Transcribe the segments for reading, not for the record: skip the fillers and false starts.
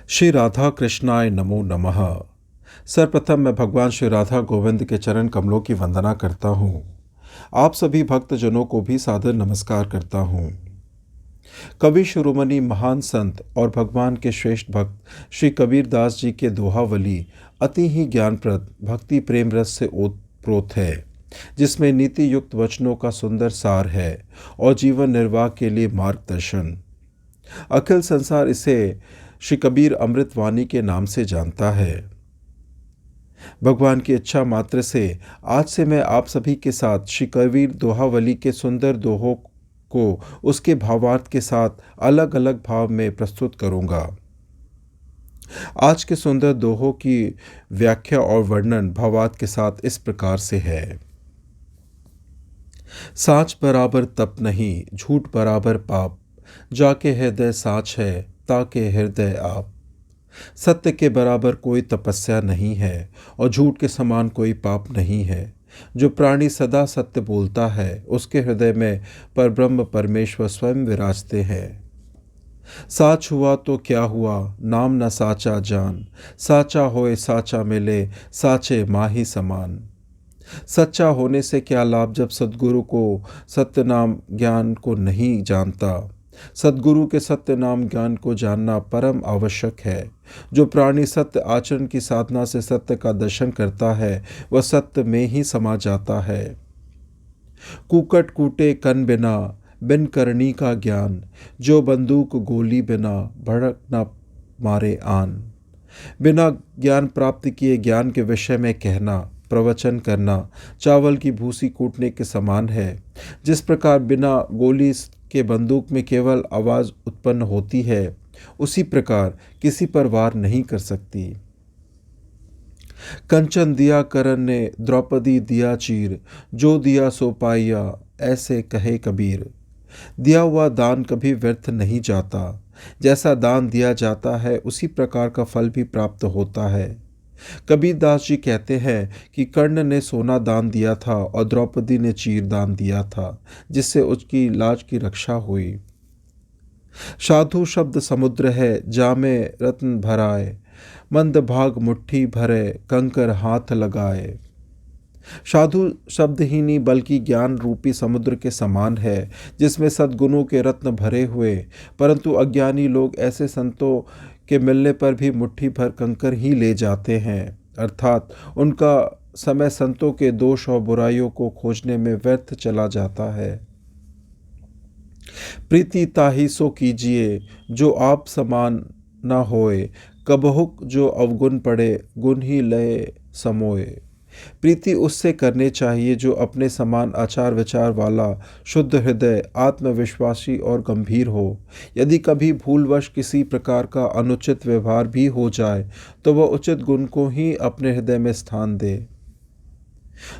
श्री राधा कृष्णाय नमो नमः। सर्वप्रथम मैं भगवान श्री राधा गोविंद के चरण कमलों की वंदना करता हूँ। आप सभी भक्तजनों को भी सादर नमस्कार करता हूँ। कवि शिरोमणि महान संत और भगवान के श्रेष्ठ भक्त श्री कबीर दास जी के दोहावली अति ही ज्ञानप्रद भक्ति प्रेम रस से ओतप्रोत है, जिसमें नीति युक्त वचनों का सुंदर सार है और जीवन निर्वाह के लिए मार्गदर्शन। अखिल संसार इसे श्री कबीर अमृत वाणी के नाम से जानता है। भगवान की इच्छा मात्र से आज से मैं आप सभी के साथ श्री कबीर दोहावली के सुंदर दोहों को उसके भावार्थ के साथ अलग अलग भाव में प्रस्तुत करूंगा। आज के सुंदर दोहों की व्याख्या और वर्णन भावार्थ के साथ इस प्रकार से है। साच बराबर तप नहीं, झूठ बराबर पाप, जाके हृदय साच है, ताके हृदय आप। सत्य के बराबर कोई तपस्या नहीं है और झूठ के समान कोई पाप नहीं है। जो प्राणी सदा सत्य बोलता है, उसके हृदय में परब्रह्म परमेश्वर स्वयं विराजते हैं। साच हुआ तो क्या हुआ, नाम न साचा जान, साचा होए साचा मिले, साचे माही समान। सच्चा होने से क्या लाभ जब सद्गुरु को सत्य नाम ज्ञान को नहीं जानता। सद्गुरु के सत्य नाम ज्ञान को जानना परम आवश्यक है। जो प्राणी सत्य आचरण की साधना से सत्य का दर्शन करता है, वह सत्य में ही समा जाता है। कूकट कूटे कन बिना, बिन करनी का ज्ञान, जो बंदूक गोली बिना भड़क न मारे आन। बिना ज्ञान प्राप्त किए ज्ञान के विषय में कहना, प्रवचन करना चावल की भूसी कूटने के समान है। जिस प्रकार बिना गोली के बंदूक में केवल आवाज़ उत्पन्न होती है, उसी प्रकार किसी पर वार नहीं कर सकती। कंचन दिया करण ने द्रौपदी दिया चीर, जो दिया सो पाइया, ऐसे कहे कबीर। दिया हुआ दान कभी व्यर्थ नहीं जाता। जैसा दान दिया जाता है, उसी प्रकार का फल भी प्राप्त होता है। कबीर दास जी कहते हैं कि कर्ण ने सोना दान दिया था और द्रौपदी ने चीर दान दिया था, जिससे उसकी लाज की रक्षा हुई। साधु शब्द समुद्र है, जामे रत्न भराए, मंद भाग मुट्ठी भरे, कंकर हाथ लगाए। साधु शब्द ही नहीं बल्कि ज्ञान रूपी समुद्र के समान है, जिसमें सद्गुणों के रत्न भरे हुए, परंतु अज्ञानी लोग ऐसे संतों के मिलने पर भी मुट्ठी भर कंकर ही ले जाते हैं, अर्थात उनका समय संतों के दोष और बुराइयों को खोजने में व्यर्थ चला जाता है। प्रीति ताहि सो कीजिए, जो आप समान न होए, कबहुक जो अवगुण पड़े, गुण ही लय समोए। प्रीति उससे करने चाहिए जो अपने समान आचार विचार वाला, शुद्ध हृदय, आत्मविश्वासी और गंभीर हो। यदि कभी भूलवश किसी प्रकार का अनुचित व्यवहार भी हो जाए, तो वह उचित गुण को ही अपने हृदय में स्थान दे।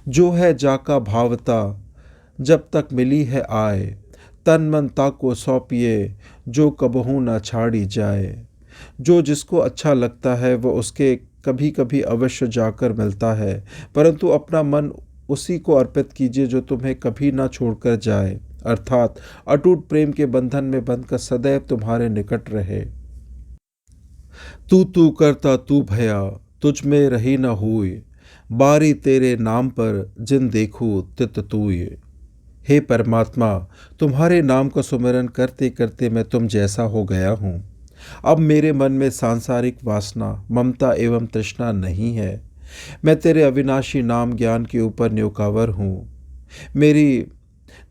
जो है जाका भावता, जब तक मिली है आए, तन मन ताको सौंपिए, जो कबहू न छाड़ी जाए। जो जिसको अच्छा लगता है वह उसके कभी कभी अवश्य जाकर मिलता है, परंतु अपना मन उसी को अर्पित कीजिए जो तुम्हें कभी ना छोड़कर जाए, अर्थात अटूट प्रेम के बंधन में बंधकर सदैव तुम्हारे निकट रहे। तू करता तू भया, तुझ में रही न हुई, बारी तेरे नाम पर जिन देखूं तित तूय। हे परमात्मा, तुम्हारे नाम का सुमिरन करते करते मैं तुम जैसा हो गया हूँ। अब मेरे मन में सांसारिक वासना, ममता एवं तृष्णा नहीं है। मैं तेरे अविनाशी नाम ज्ञान के ऊपर न्यौकावर हूँ। मेरी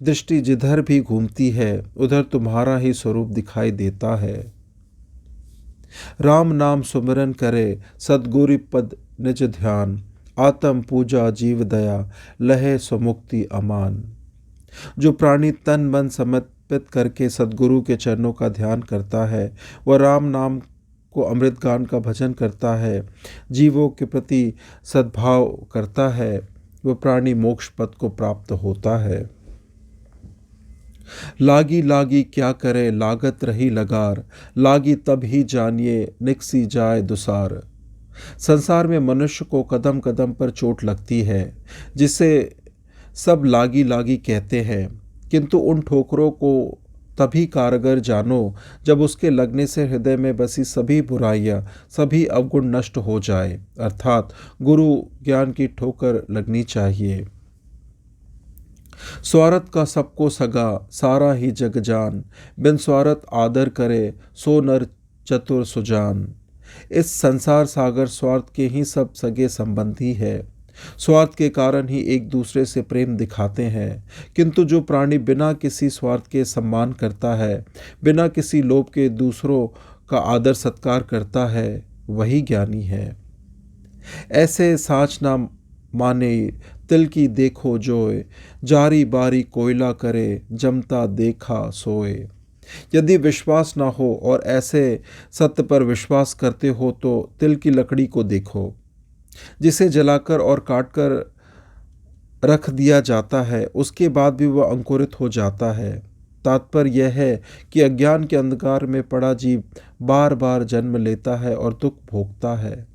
दृष्टि जिधर भी घूमती है, उधर तुम्हारा ही स्वरूप दिखाई देता है। राम नाम सुमिरन करे, सद्गुरु पद निज ध्यान, आत्म पूजा जीव दया, लहे स्वमुक्ति अमान। जो प्राणी तन मन समर्पित करके सद्गुरु के चरणों का ध्यान करता है, वह राम नाम को अमृत गान का भजन करता है, जीवों के प्रति सद्भाव करता है, वह प्राणी मोक्ष पद को प्राप्त होता है। लागी लागी क्या करे, लागत रही लगार, लागी तब ही जानिए, निकसी जाए दुसार। संसार में मनुष्य को कदम कदम पर चोट लगती है, जिसे सब लागी लागी कहते हैं, किंतु उन ठोकरों को तभी कारगर जानो जब उसके लगने से हृदय में बसी सभी बुराइयां, सभी अवगुण नष्ट हो जाए। अर्थात गुरु ज्ञान की ठोकर लगनी चाहिए। स्वार्थ का सबको सगा, सारा ही जग जान, बिन स्वार्थ आदर करे, सो नर चतुर सुजान। इस संसार सागर स्वार्थ के ही सब सगे संबंधी है। स्वार्थ के कारण ही एक दूसरे से प्रेम दिखाते हैं, किंतु जो प्राणी बिना किसी स्वार्थ के सम्मान करता है, बिना किसी लोभ के दूसरों का आदर सत्कार करता है, वही ज्ञानी है। ऐसे साच ना माने तिल की देखो जोए, जारी बारी कोयला करे, जमता देखा सोए। यदि विश्वास ना हो और ऐसे सत्य पर विश्वास करते हो तो तिल की लकड़ी को देखो, जिसे जलाकर और काटकर रख दिया जाता है, उसके बाद भी वह अंकुरित हो जाता है। तात्पर्य यह है कि अज्ञान के अंधकार में पड़ा जीव बार बार जन्म लेता है और दुख भोगता है।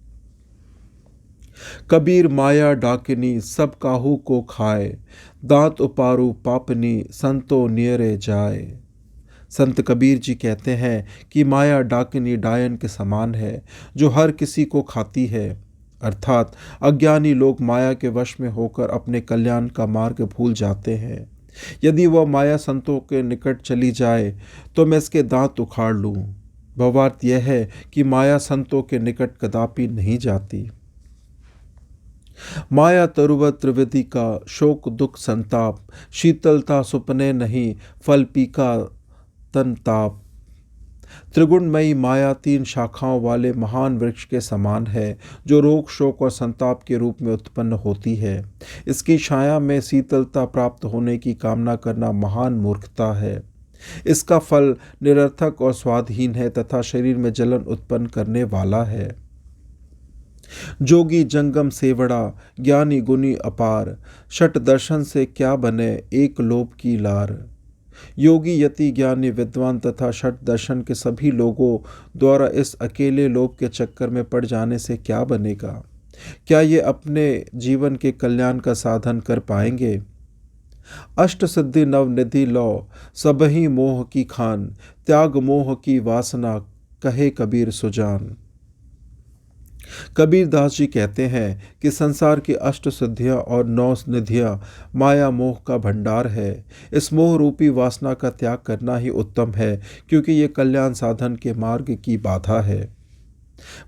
कबीर माया डाकिनी सब काहू को खाए, दांत उपारू पापनी संतो नियरे जाए। संत कबीर जी कहते हैं कि माया डाकिनी डायन के समान है, जो हर किसी को खाती है। अर्थात अज्ञानी लोग माया के वश में होकर अपने कल्याण का मार्ग भूल जाते हैं। यदि वह माया संतों के निकट चली जाए तो मैं इसके दांत उखाड़ लूं। भावार्थ यह है कि माया संतों के निकट कदापि नहीं जाती। माया तरुव त्रिविधि का, शोक दुख संताप, शीतलता सुपने नहीं, फल पीका तन ताप। त्रिगुणमयी माया 3 शाखाओं वाले महान वृक्ष के समान है, जो रोग शोक और संताप के रूप में उत्पन्न होती है। इसकी छाया में शीतलता प्राप्त होने की कामना करना महान मूर्खता है। इसका फल निरर्थक और स्वादहीन है तथा शरीर में जलन उत्पन्न करने वाला है। जोगी जंगम सेवड़ा, ज्ञानी गुनी अपार, शट दर्शन से क्या बने, एक लोभ की लार। योगी यति ज्ञानी विद्वान तथा शट दर्शन के सभी लोगों द्वारा इस अकेले लोभ के चक्कर में पड़ जाने से क्या बनेगा? क्या ये अपने जीवन के कल्याण का साधन कर पाएंगे? अष्ट सिद्धि नव निधि लो, सबही मोह की खान, त्याग मोह की वासना, कहे कबीर सुजान। कबीर दास जी कहते हैं कि संसार की 8 सिद्धियां और 9 निधियां माया मोह का भंडार है। इस मोह रूपी वासना का त्याग करना ही उत्तम है, क्योंकि ये कल्याण साधन के मार्ग की बाधा है।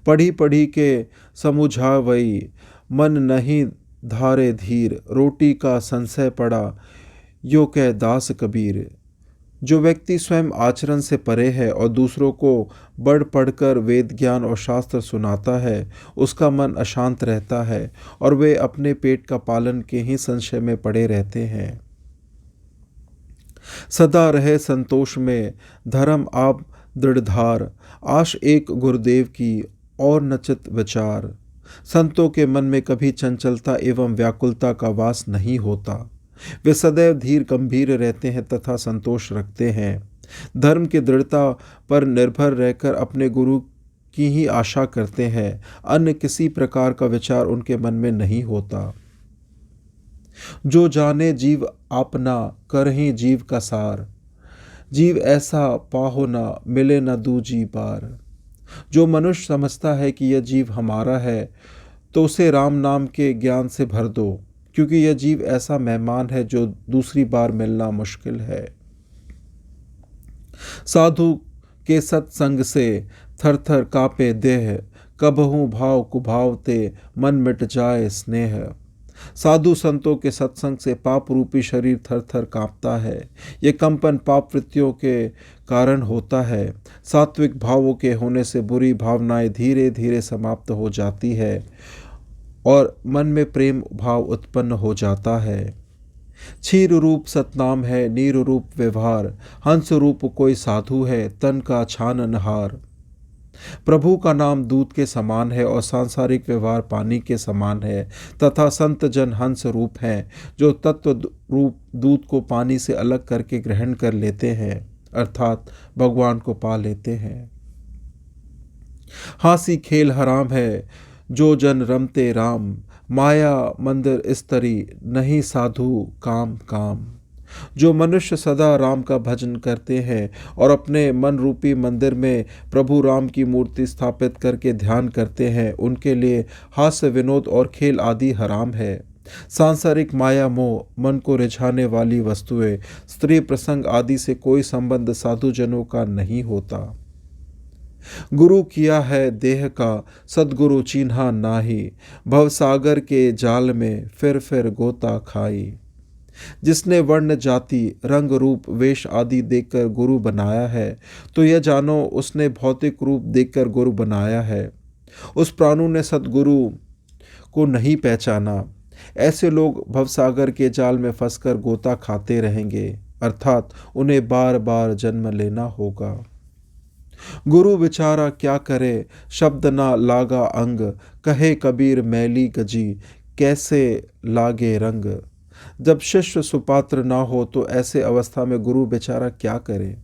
पढ़ी पढ़ी के समुझावई, मन नहीं धारे धीर, रोटी का संशय पड़ा, यो कह दास कबीर। जो व्यक्ति स्वयं आचरण से परे है और दूसरों को बढ़ पढ़कर वेद ज्ञान और शास्त्र सुनाता है, उसका मन अशांत रहता है और वे अपने पेट का पालन के ही संशय में पड़े रहते हैं। सदा रहे संतोष में, धर्म आप दृढ़धार, आश एक गुरुदेव की और नचित विचार। संतों के मन में कभी चंचलता एवं व्याकुलता का वास नहीं होता। वे सदैव धीर गंभीर रहते हैं तथा संतोष रखते हैं। धर्म की दृढ़ता पर निर्भर रहकर अपने गुरु की ही आशा करते हैं। अन्य किसी प्रकार का विचार उनके मन में नहीं होता। जो जाने जीव आपना, करहि जीव का सार, जीव ऐसा पाहो ना, मिले न दूजी बार। जो मनुष्य समझता है कि यह जीव हमारा है, तो उसे राम नाम के ज्ञान से भर दो, क्योंकि यह जीव ऐसा मेहमान है जो दूसरी बार मिलना मुश्किल है। साधु के सत्संग से थर थर कापे देह, कबहू भाव कुभावते, मन मिट जाए स्नेह। साधु संतों के सत्संग से पाप रूपी शरीर थर थर कांपता है। ये कंपन पाप वृत्तियों के कारण होता है। सात्विक भावों के होने से बुरी भावनाएं धीरे धीरे समाप्त हो जाती है और मन में प्रेम भाव उत्पन्न हो जाता है। क्षीर रूप सतनाम है, नीर रूप व्यवहार, हंस रूप कोई साधु है, तन का छाननहार। प्रभु का नाम दूध के समान है और सांसारिक व्यवहार पानी के समान है, तथा संत जन हंस रूप हैं, जो तत्व रूप दूध को पानी से अलग करके ग्रहण कर लेते हैं, अर्थात भगवान को पा लेते हैं। हांसी खेल हराम है, जो जन रमते राम, माया मंदिर स्तरी, नहीं साधु काम काम। जो मनुष्य सदा राम का भजन करते हैं और अपने मन रूपी मंदिर में प्रभु राम की मूर्ति स्थापित करके ध्यान करते हैं, उनके लिए हास्य विनोद और खेल आदि हराम है। सांसारिक माया मोह, मन को रिझाने वाली वस्तुएं, स्त्री प्रसंग आदि से कोई संबंध साधुजनों का नहीं होता। गुरु किया है देह का, सद्गुरु चिन्हा नाही, भवसागर के जाल में फिर गोता खाई। जिसने वर्ण जाति रंग रूप वेश आदि देखकर गुरु बनाया है, तो यह जानो उसने भौतिक रूप देखकर गुरु बनाया है। उस प्राणु ने सद्गुरु को नहीं पहचाना। ऐसे लोग भवसागर के जाल में फंसकर गोता खाते रहेंगे, अर्थात उन्हें बार बार जन्म लेना होगा। गुरु विचारा क्या करे, शब्द ना लागा अंग, कहे कबीर मैली गजी, कैसे लागे रंग। जब शिष्य सुपात्र ना हो तो ऐसे अवस्था में गुरु बेचारा क्या करे।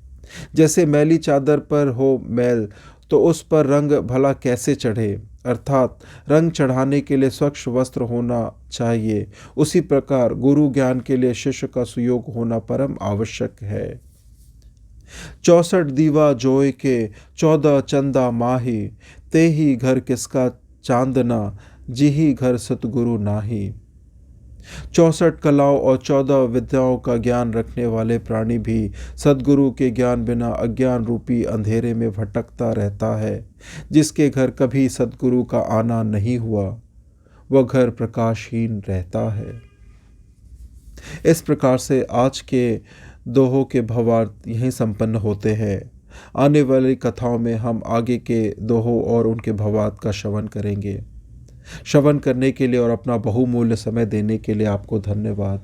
जैसे मैली चादर पर हो मैल, तो उस पर रंग भला कैसे चढ़े, अर्थात रंग चढ़ाने के लिए स्वच्छ वस्त्र होना चाहिए। उसी प्रकार गुरु ज्ञान के लिए शिष्य का सुयोग होना परम आवश्यक है। 64 दीवा जोय के 14 चंदा माही, ते ही घर किसका चांदना, जिही घर सतगुरु नाही। 64 कलाओं और 14 विद्याओं का ज्ञान रखने वाले प्राणी भी सद्गुरु के ज्ञान बिना अज्ञान रूपी अंधेरे में भटकता रहता है। जिसके घर कभी सद्गुरु का आना नहीं हुआ, वह घर प्रकाशहीन रहता है। इस प्रकार से आज के दोहों के भावार्थ यहीं संपन्न होते हैं। आने वाली कथाओं में हम आगे के दोहों और उनके भावार्थ का श्रवण करेंगे। श्रवण करने के लिए और अपना बहुमूल्य समय देने के लिए आपको धन्यवाद।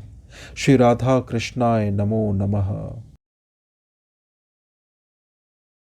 श्री राधा कृष्णाय नमो नमः।